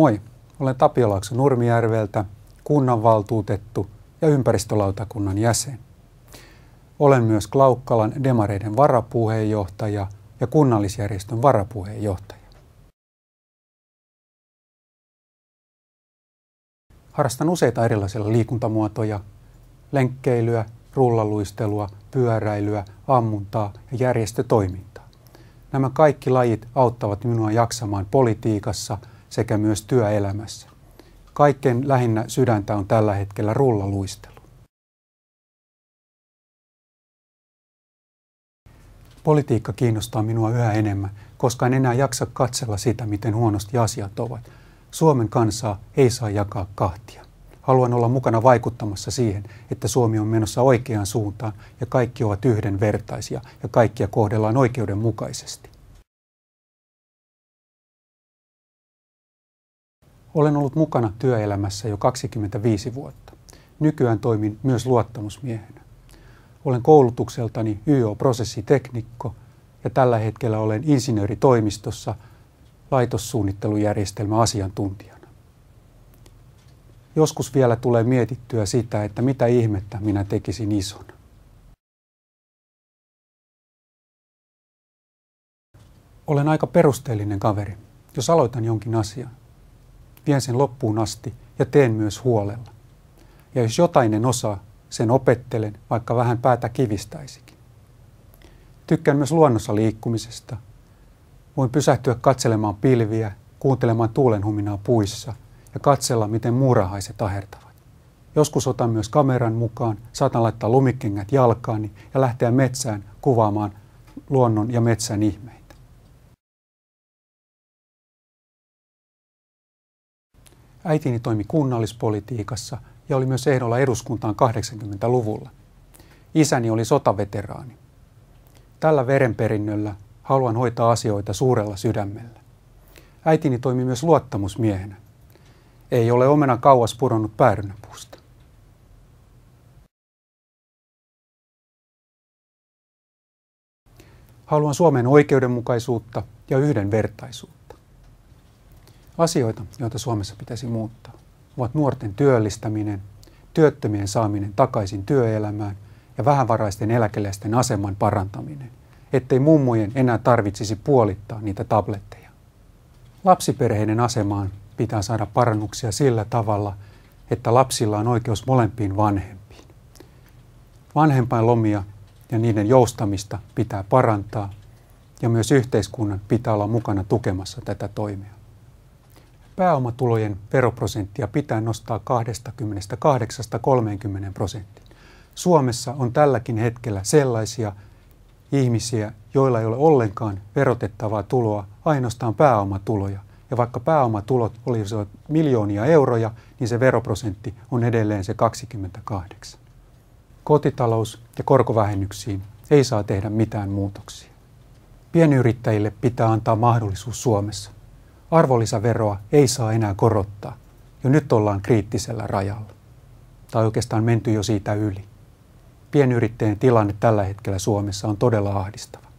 Moi, olen Tapio Laakso Nurmijärveltä, kunnanvaltuutettu ja ympäristölautakunnan jäsen. Olen myös Klaukkalan demareiden varapuheenjohtaja ja kunnallisjärjestön varapuheenjohtaja. Harrastan useita erilaisia liikuntamuotoja, lenkkeilyä, rullaluistelua, pyöräilyä, ammuntaa ja järjestötoimintaa. Nämä kaikki lajit auttavat minua jaksamaan politiikassa sekä myös työelämässä. Kaikkein lähinnä sydäntä on tällä hetkellä rullaluistelu. Politiikka kiinnostaa minua yhä enemmän, koska en enää jaksa katsella sitä, miten huonosti asiat ovat. Suomen kansaa ei saa jakaa kahtia. Haluan olla mukana vaikuttamassa siihen, että Suomi on menossa oikeaan suuntaan ja kaikki ovat yhdenvertaisia ja kaikkia kohdellaan oikeudenmukaisesti. Olen ollut mukana työelämässä jo 25 vuotta. Nykyään toimin myös luottamusmiehenä. Olen koulutukseltani YO-prosessiteknikko ja tällä hetkellä olen insinööritoimistossa laitossuunnittelujärjestelmäasiantuntijana. Joskus vielä tulee mietittyä sitä, että mitä ihmettä minä tekisin isona. Olen aika perusteellinen kaveri. Jos aloitan jonkin asian, vien sen loppuun asti ja teen myös huolella. Ja jos jotain en osaa, sen opettelen, vaikka vähän päätä kivistäisikin. Tykkään myös luonnossa liikkumisesta. Voin pysähtyä katselemaan pilviä, kuuntelemaan tuulenhuminaa puissa ja katsella, miten muurahaiset ahertavat. Joskus otan myös kameran mukaan, saatan laittaa lumikengät jalkaani ja lähteä metsään kuvaamaan luonnon ja metsän ihmeitä. Äitini toimi kunnallispolitiikassa ja oli myös ehdolla eduskuntaan 80-luvulla. Isäni oli sotaveteraani. Tällä verenperinnöllä haluan hoitaa asioita suurella sydämellä. Äitini toimi myös luottamusmiehenä. Ei ole omena kauas pudonnut päärynäpuusta. Haluan Suomen oikeudenmukaisuutta ja yhdenvertaisuutta. Asioita, joita Suomessa pitäisi muuttaa, ovat nuorten työllistäminen, työttömien saaminen takaisin työelämään ja vähävaraisten eläkeläisten aseman parantaminen, ettei mummojen enää tarvitsisi puolittaa niitä tabletteja. Lapsiperheiden asemaan pitää saada parannuksia sillä tavalla, että lapsilla on oikeus molempiin vanhempiin. Vanhempainlomia ja niiden joustamista pitää parantaa ja myös yhteiskunnan pitää olla mukana tukemassa tätä toimea. Pääomatulojen veroprosenttia pitää nostaa 28–30%. Suomessa on tälläkin hetkellä sellaisia ihmisiä, joilla ei ole ollenkaan verotettavaa tuloa, ainoastaan pääomatuloja. Ja vaikka pääomatulot olisivat miljoonia euroja, niin se veroprosentti on edelleen se 28. Kotitalous- ja korkovähennyksiin ei saa tehdä mitään muutoksia. Pienyrittäjille pitää antaa mahdollisuus Suomessa. Arvonlisäveroa ei saa enää korottaa. Jo nyt ollaan kriittisellä rajalla. Tai oikeastaan menty jo siitä yli. Pienyrittäjien tilanne tällä hetkellä Suomessa on todella ahdistava.